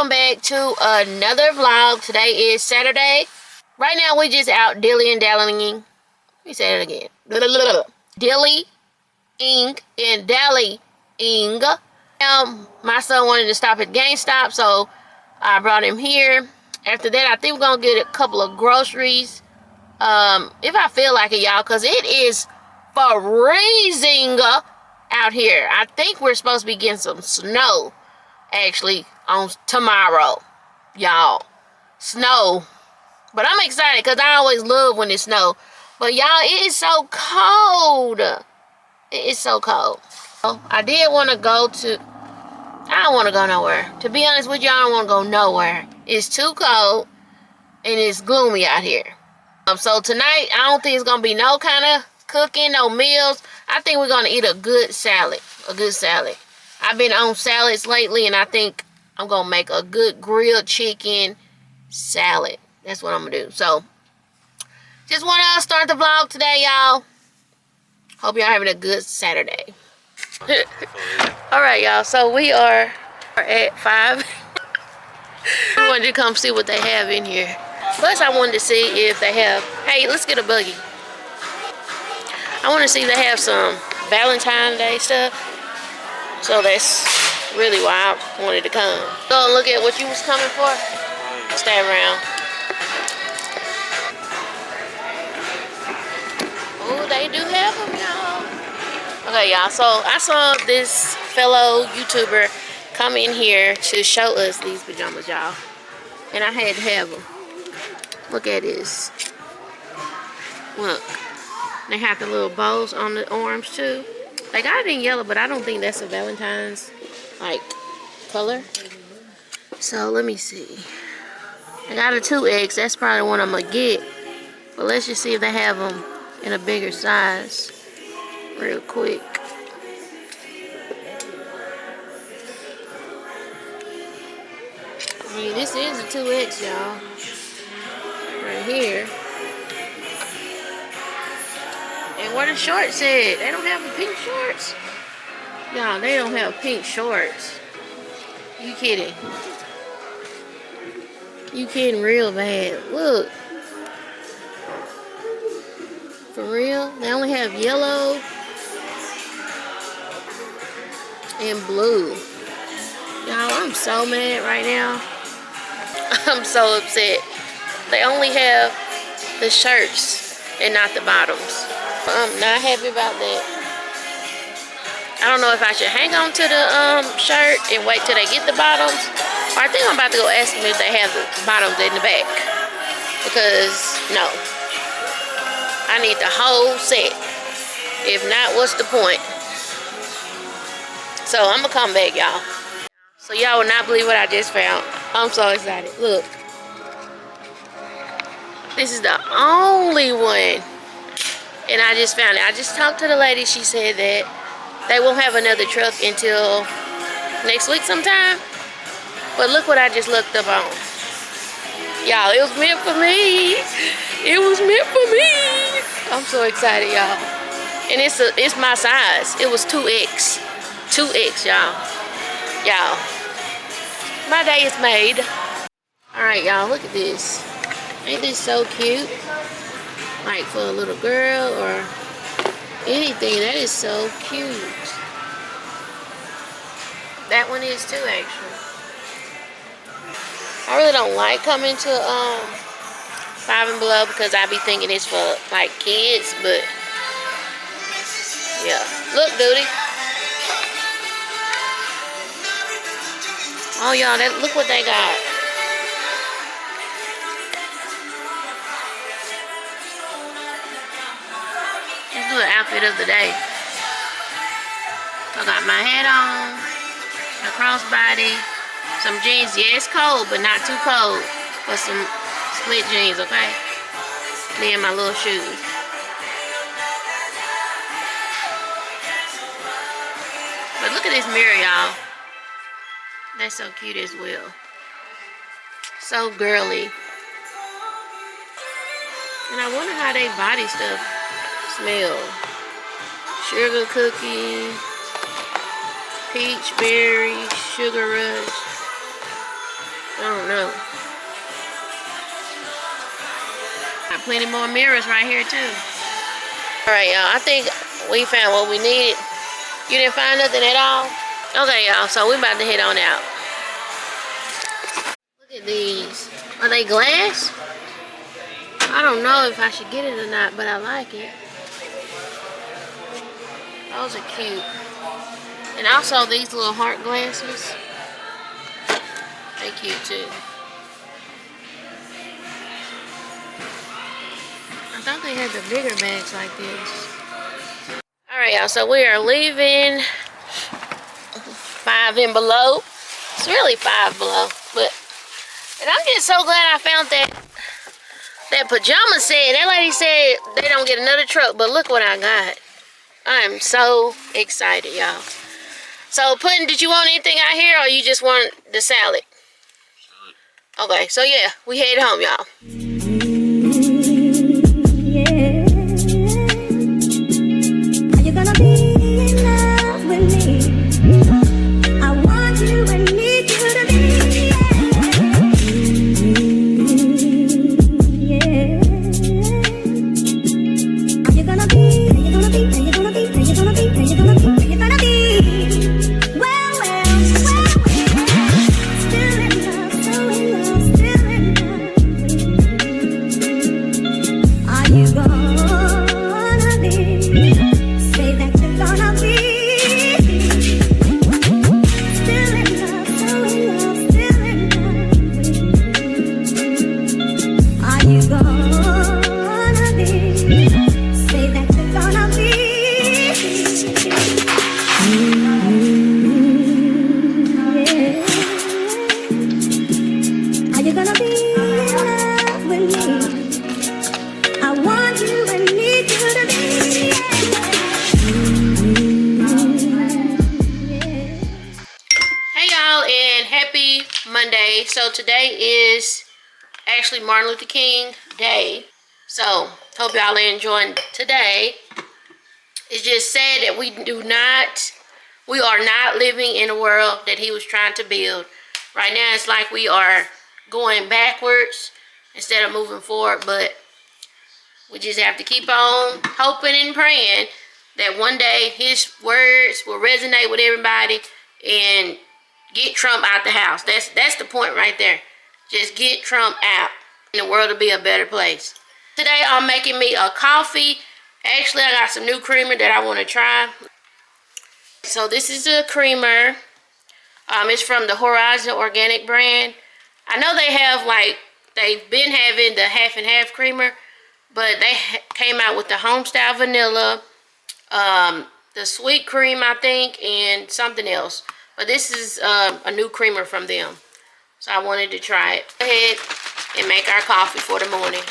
welcome back to another vlog. Today is Saturday. Right now we just out dilly-dallying. Let me say it again. Dilly-ing and dallying. My son wanted to stop at GameStop, so I brought him here. After that, I think we're gonna get a couple of groceries. If I feel like it, y'all, because it is freezing out here. I think we're supposed to be getting some snow actually on tomorrow, y'all. Snow. But I'm excited because I always love when it snows. But y'all, it is so cold. It is so cold. I did want to go to, I don't want to go nowhere. To be honest with you, I don't want to go nowhere. It's too cold and it's gloomy out here. So tonight, I don't think it's going to be no kind of cooking, no meals. I think we're going to eat a good salad. A good salad. I've been on salads lately, and I think I'm going to make a good grilled chicken salad. That's what I'm going to do. So, just want to start the vlog today, y'all. Hope y'all having a good Saturday. Alright, y'all. So, we are at 5. I wanted to come see what they have in here. Plus, I wanted to see if they have... Hey, let's get a buggy. I want to see if they have some Valentine's Day stuff. So that's really why I wanted to come. Go and look at what you was coming for. Stay around. Oh, they do have them, y'all. Okay, y'all. So I saw this fellow YouTuber come in here to show us these pajamas, y'all. And I had to have them. Look at this. Look. They have the little bows on the arms, too. They got it in yellow, but I don't think that's a Valentine's, like, color. So, let me see. I got a 2X. That's probably the one I'm going to get. But let's just see if they have them in a bigger size real quick. I mean, this is a 2X, y'all. Right here. And what the shorts said, they don't have the pink shorts. Y'all, they don't have pink shorts. You kidding? You kidding real bad. Look. For real? They only have yellow and blue. Y'all, I'm so mad right now. I'm so upset. They only have the shirts and not the bottoms. I'm not happy about that. I don't know if I should hang on to the shirt and wait till they get the bottoms. Or I think I'm about to go ask them if they have the bottoms in the back. Because, no. I need the whole set. If not, what's the point? So, I'm going to come back, y'all. So, y'all will not believe what I just found. I'm so excited. Look. This is the only one. And I just found it. I just talked to the lady. She said that they won't have another truck until next week sometime. But look what I just looked up on. Y'all, it was meant for me. It was meant for me. I'm so excited, y'all. And it's my size. It was 2X. 2X, y'all. Y'all. My day is made. Alright, y'all, look at this. Ain't this so cute? Like for a little girl or anything. That is so cute. That one is too, actually. I really don't like coming to 5 and Below because I be thinking it's for like kids, but yeah. Look, dude. Oh, y'all, look what they got. Let's do the outfit of the day. I got my hat on, a crossbody, some jeans. Yeah, it's cold, but not too cold. For some split jeans, okay? Then my little shoes. But look at this mirror, y'all. That's so cute as well. So girly. And I wonder how they body stuff smell. Sugar cookie, peach berry, sugar rush. I don't know. Got plenty more mirrors right here too. Alright, y'all. I think we found what we needed. You didn't find nothing at all? Okay, y'all. So we about to head on out. Look at these. Are they glass? I don't know if I should get it or not, but I like it. Those are cute. And also these little heart glasses. They cute too. I thought they had the bigger bags like this. Alright, y'all, so we are leaving 5 and below. It's really 5 below, but and I'm just so glad I found that pajama set. That lady said they don't get another truck, but look what I got. I am so excited, y'all. So, Puddin', did you want anything out here, or you just want the salad? Okay, so yeah, we head home, y'all. Monday. So today is actually Martin Luther King Day. So hope y'all are enjoying today. It's just sad that we are not living in a world that he was trying to build. Right now it's like we are going backwards instead of moving forward, but we just have to keep on hoping and praying that one day his words will resonate with everybody and get Trump out the house. That's the point right there. Just get Trump out and the world will be a better place. Today I'm making me a coffee. Actually, I got some new creamer that I want to try. So this is a creamer. It's from the Horizon Organic brand. I know they have they've been having the half and half creamer, but they came out with the homestyle vanilla, the sweet cream, I think, and something else. But this is a new creamer from them. So I wanted to try it. Go ahead and make our coffee for the morning.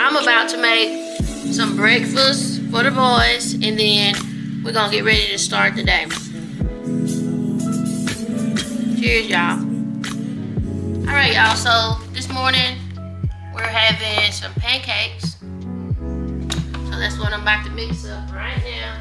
I'm about to make some breakfast for the boys, and then we're gonna get ready to start the day. Cheers, y'all. All right, y'all, so this morning we're having some pancakes. So that's what I'm about to mix up right now.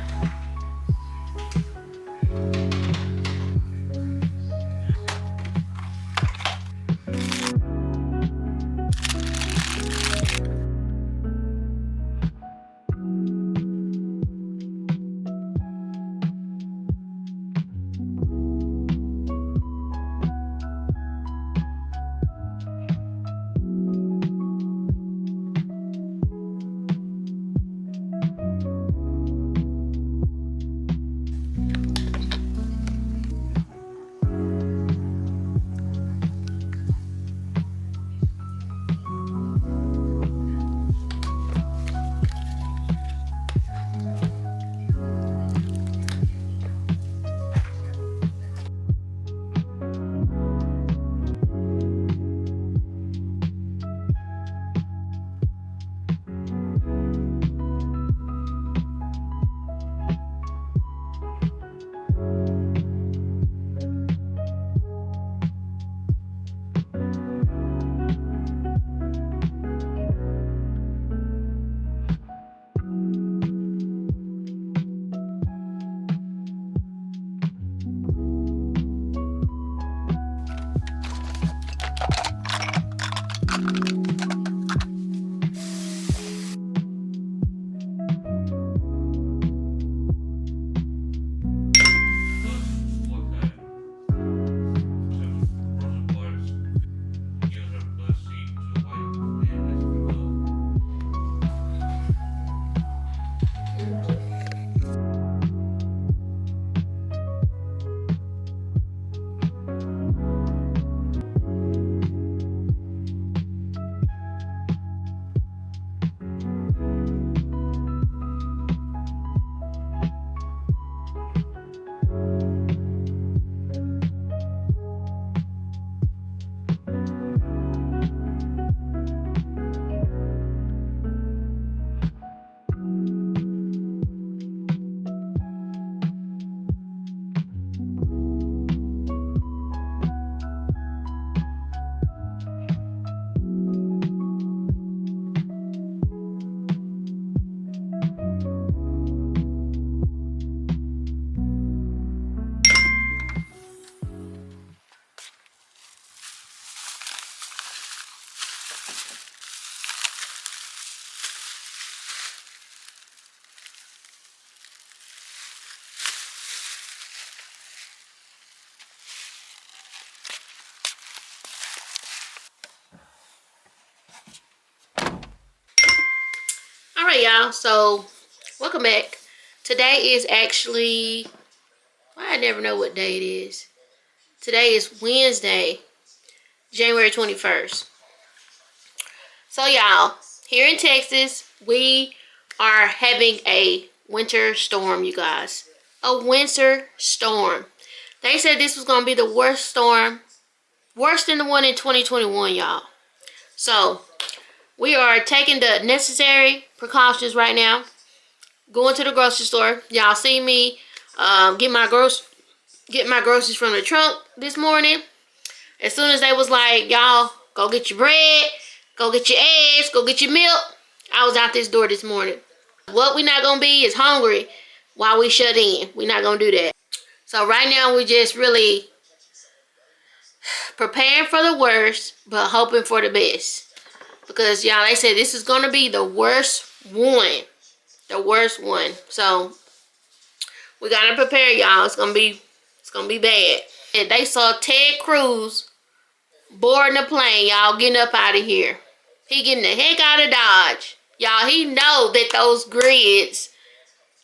Alright, y'all, so welcome back. Today is actually, well, I never know what day it is. Today is Wednesday, January 21st. So y'all, here in Texas, we are having a winter storm, you guys. A winter storm. They said this was going to be the worst storm, worse than the one in 2021, y'all. So, we are taking the necessary precautions right now. Going to the grocery store. Y'all see me get my groceries from the trunk this morning. As soon as they was like, y'all, go get your bread, go get your eggs, go get your milk, I was out this door this morning. What we not gonna be is hungry while we shut in. We not gonna do that. So right now we just really preparing for the worst, but hoping for the best. Because y'all, they said this is gonna be the worst one. The worst one. So we gotta prepare, y'all. It's gonna be bad. And they saw Ted Cruz boarding the plane, y'all, getting up out of here. He getting the heck out of Dodge. Y'all, he know that those grids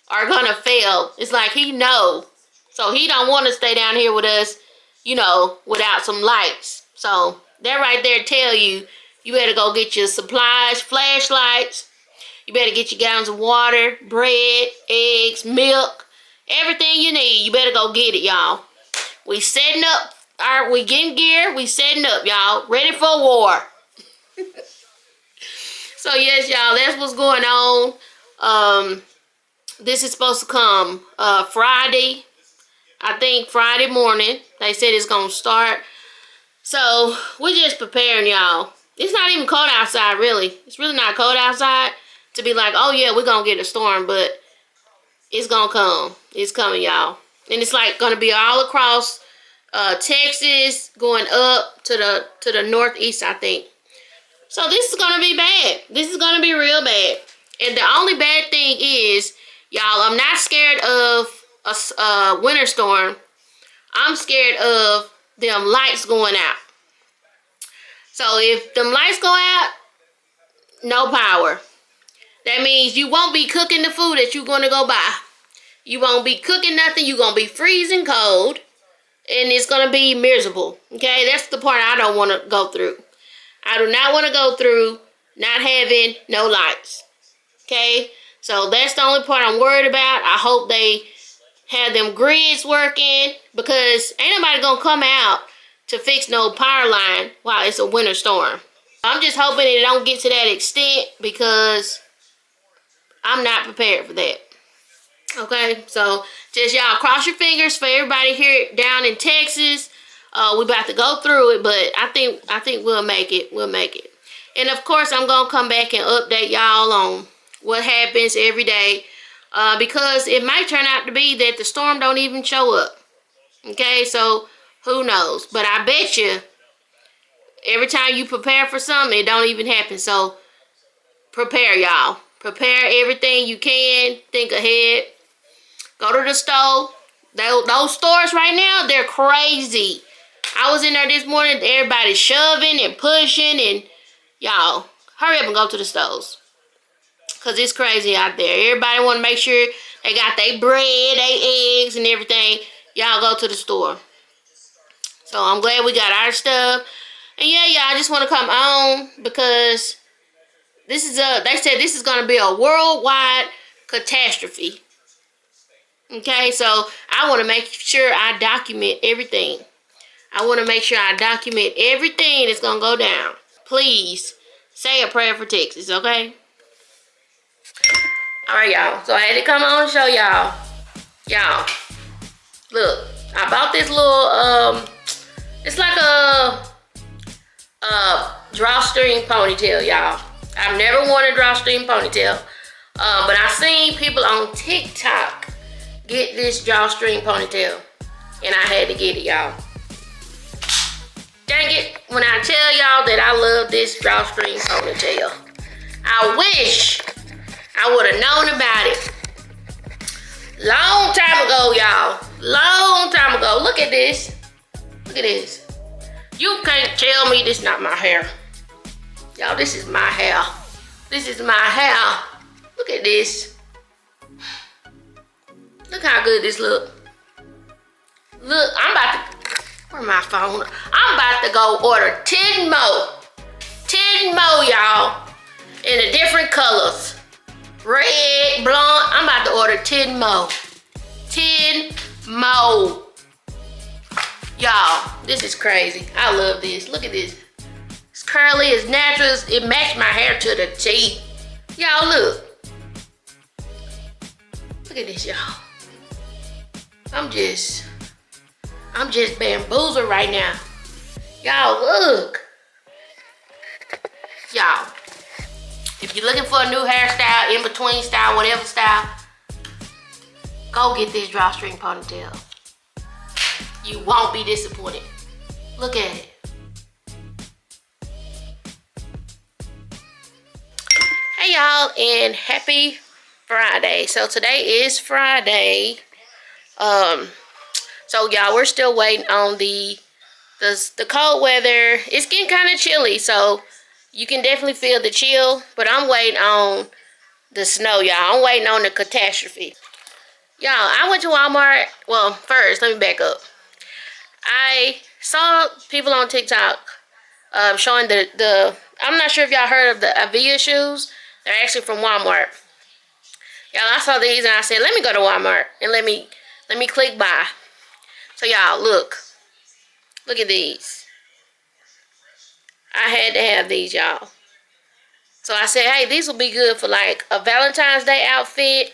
are gonna fail. It's like he know. So he don't want to stay down here with us, you know, without some lights. So that right there tell you, you better go get your supplies, flashlights. You better get your gallons of water, bread, eggs, milk, everything you need. You better go get it, y'all. We setting up, we getting gear, we setting up, y'all. Ready for war. So yes, y'all, that's what's going on. This is supposed to come Friday. I think Friday morning. They said it's gonna start. So we're just preparing, y'all. It's not even cold outside, really. It's really not cold outside to be like, oh yeah, we're gonna get a storm, but it's gonna come. It's coming, y'all. And it's like gonna be all across Texas, going up to the northeast, I think. So this is gonna be bad. This is gonna be real bad. And the only bad thing is, y'all, I'm not scared of a winter storm. I'm scared of them lights going out. So if them lights go out, no power. That means you won't be cooking the food that you're gonna go buy. You won't be cooking nothing. You're gonna be freezing cold, and it's gonna be miserable. Okay, that's the part I don't want to go through. I do not want to go through not having no lights. Okay, so that's the only part I'm worried about. I hope they have them grids working, because ain't nobody gonna come out to fix no power line while it's a winter storm. I'm just hoping it don't get to that extent, because I'm not prepared for that. Okay, so just y'all cross your fingers for everybody here down in Texas. We about to go through it, but I think we'll make it. We'll make it. And of course, I'm gonna come back and update y'all on what happens every day, because it might turn out to be that the storm don't even show up. Okay, so who knows? But I bet you every time you prepare for something, it don't even happen. So prepare, y'all. Prepare everything you can. Think ahead. Go to the store. Those stores right now, they're crazy. I was in there this morning. Everybody's shoving and pushing. And y'all, hurry up and go to the stores, because it's crazy out there. Everybody want to make sure they got their bread, their eggs, and everything. Y'all go to the store. So I'm glad we got our stuff. And yeah, I just want to come on, because this is they said this is going to be a worldwide catastrophe. Okay, so I want to make sure I document everything. I want to make sure I document everything that's going to go down. Please say a prayer for Texas, okay? Alright, y'all. So I had to come on and show y'all. Y'all, look. I bought this little, it's like a drawstring ponytail, y'all. I've never worn a drawstring ponytail. But I've seen people on TikTok get this drawstring ponytail. And I had to get it, y'all. Dang it, when I tell y'all that I love this drawstring ponytail, I wish I would have known about it long time ago, y'all. Long time ago. Look at this. Look at this. You can't tell me this not my hair. Y'all, this is my hair. This is my hair. Look at this. Look how good this look. Look, I'm about to, where my phone? I'm about to go order 10 more. 10 more, y'all. In the different colors. Red, blonde. I'm about to order 10 more. 10 more. Y'all, this is crazy. I love this. Look at this. It's curly, it's natural. It matched my hair to the T. Y'all, look. Look at this, y'all. I'm just bamboozled right now. Y'all, look. Y'all, if you're looking for a new hairstyle, in-between style, whatever style, go get this drawstring ponytail. You won't be disappointed. Look at it. Hey y'all, and happy Friday. So today is Friday. So y'all, we're still waiting on the cold weather. It's getting kind of chilly, so you can definitely feel the chill, but I'm waiting on the snow, y'all. I'm waiting on the catastrophe. Y'all, I went to Walmart. Well, first, let me back up. I saw people on TikTok showing I'm not sure if y'all heard of the Avia shoes. They're actually from Walmart. Y'all, I saw these and I said, let me go to Walmart and let me click buy. So y'all, look at these. I had to have these, y'all. So I said, hey, these will be good for like a Valentine's Day outfit.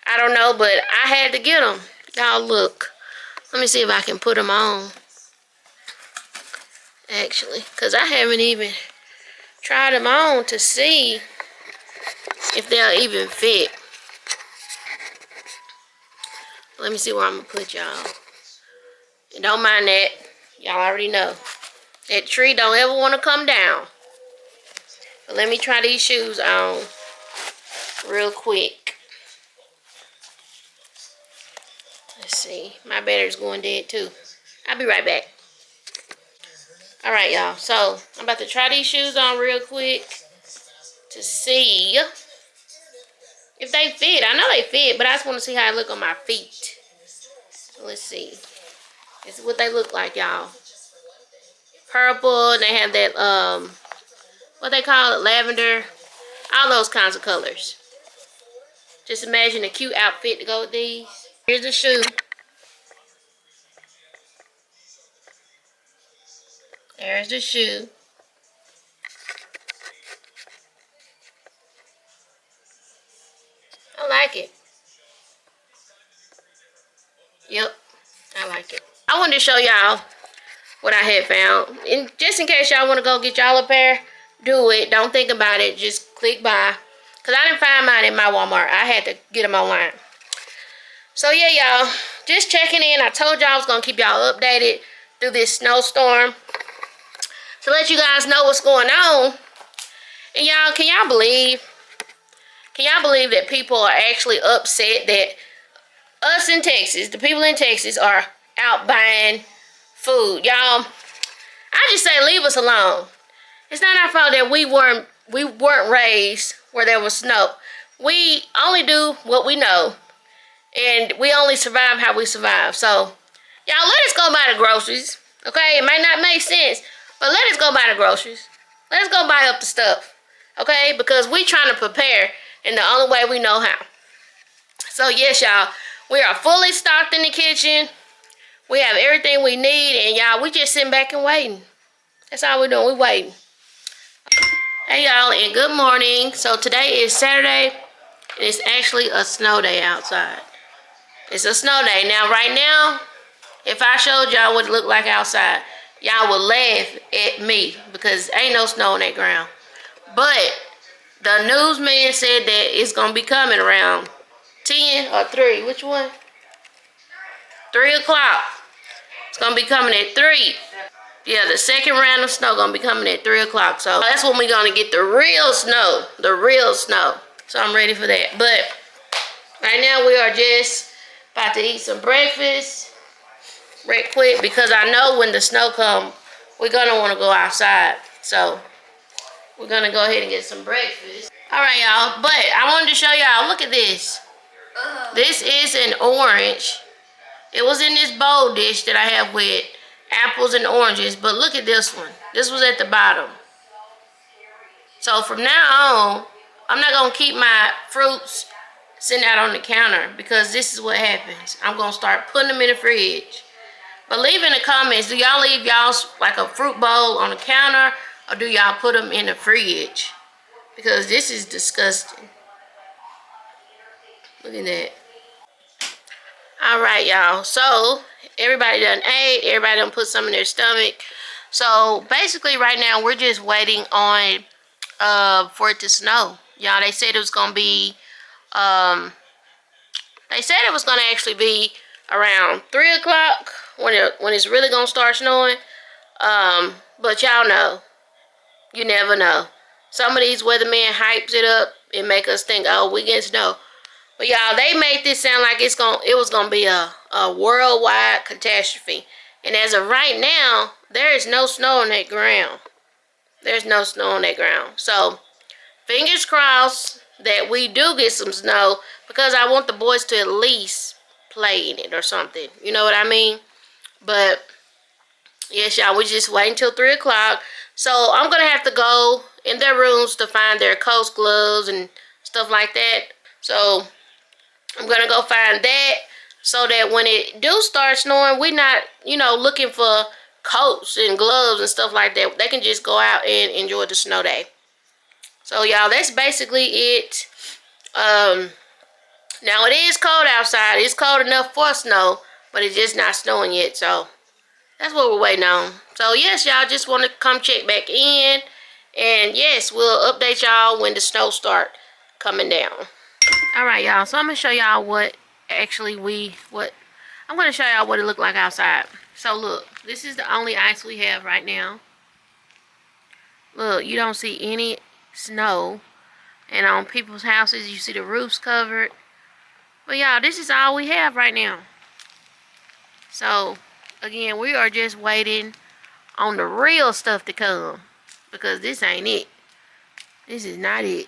I don't know, but I had to get them. Y'all, look. Let me see if I can put them on. Actually, because I haven't even tried them on to see if they'll even fit. Let me see where I'm going to put y'all. And don't mind that. Y'all already know. That tree don't ever want to come down. But let me try these shoes on real quick. Let's see. My battery's going dead too. I'll be right back. Alright, y'all. So, I'm about to try these shoes on real quick to see if they fit. I know they fit, but I just want to see how they look on my feet. So, let's see. This is what they look like, y'all. Purple, and they have that, what they call it, lavender. All those kinds of colors. Just imagine a cute outfit to go with these. Here's the shoe. There's the shoe. I like it. Yep, I like it. I wanted to show y'all what I had found. And just in case y'all want to go get y'all a pair, do it. Don't think about it. Just click buy. Because I didn't find mine in my Walmart. I had to get them online. So yeah, y'all. Just checking in. I told y'all I was going to keep y'all updated through this snowstorm. To let you guys know what's going on. And y'all, can y'all believe that people are actually upset that us in Texas, the people in Texas, are out buying food? Y'all, I just say leave us alone. It's not our fault that we weren't raised where there was snow. We only do what we know. And we only survive how we survive. So, y'all, let us go buy the groceries. Okay? It might not make sense, but let us go buy the groceries. Let us go buy up the stuff. Okay? Because we trying to prepare in the only way we know how. So, yes, y'all. We are fully stocked in the kitchen. We have everything we need. And, y'all, we just sitting back and waiting. That's all we're doing. We waiting. Hey, y'all, and good morning. So, today is Saturday. And it's actually a snow day outside. It's a snow day. Now, right now, if I showed y'all what it looked like outside, y'all would laugh at me because ain't no snow on that ground. But the newsman said that it's going to be coming around 10 or 3. Which one? 3 o'clock. It's going to be coming at 3. Yeah, the second round of snow going to be coming at 3 o'clock. So that's when we're going to get the real snow. The real snow. So I'm ready for that. But right now we are just about to eat some breakfast right quick because I know when the snow comes, we're going to want to go outside. So we're going to go ahead and get some breakfast. Alright, y'all. But I wanted to show y'all. Look at this. This is an orange. It was in this bowl dish that I have with apples and oranges. But look at this one. This was at the bottom. So from now on, I'm not going to keep my fruits sitting out on the counter, because this is what happens. I'm going to start putting them in the fridge. But leave in the comments, do y'all leave y'all's like a fruit bowl on the counter, or do y'all put them in the fridge? Because this is disgusting. Look at that. Alright, y'all. So, everybody done ate. Everybody done put some in their stomach. So, basically right now, we're just waiting on for it to snow. Y'all, they said it was going to be, they said it was going to actually be around 3 o'clock when it's really going to start snowing. But y'all know, you never know. Some of these weathermen hypes it up and make us think, oh, we get snow. But y'all, they made this sound like it was gonna be a worldwide catastrophe. And as of right now, there is no snow on that ground. There's no snow on that ground. So, fingers crossed that we do get some snow, because I want the boys to at least play in it or something. You know what I mean? But yes, y'all, we just wait until 3 o'clock. So I'm gonna have to go in their rooms to find their coast gloves and stuff like that. So I'm gonna go find that, so that when it do start snowing, we not, you know, looking for coats and gloves and stuff like that. They can just go out and enjoy the snow day. So y'all, that's basically it. Now it is cold outside. It's cold enough for snow, but it's just not snowing yet. So that's what we're waiting on. So yes, y'all, just want to come check back in. And yes, we'll update y'all when the snow start coming down. Alright, y'all. So I'm going to show y'all what I'm going to show y'all what it looked like outside. So look, this is the only ice we have right now. Look, you don't see any snow. And on people's houses, you see the roofs covered. But y'all, this is all we have right now. So, again, we are just waiting on the real stuff to come, because this ain't it. This is not it.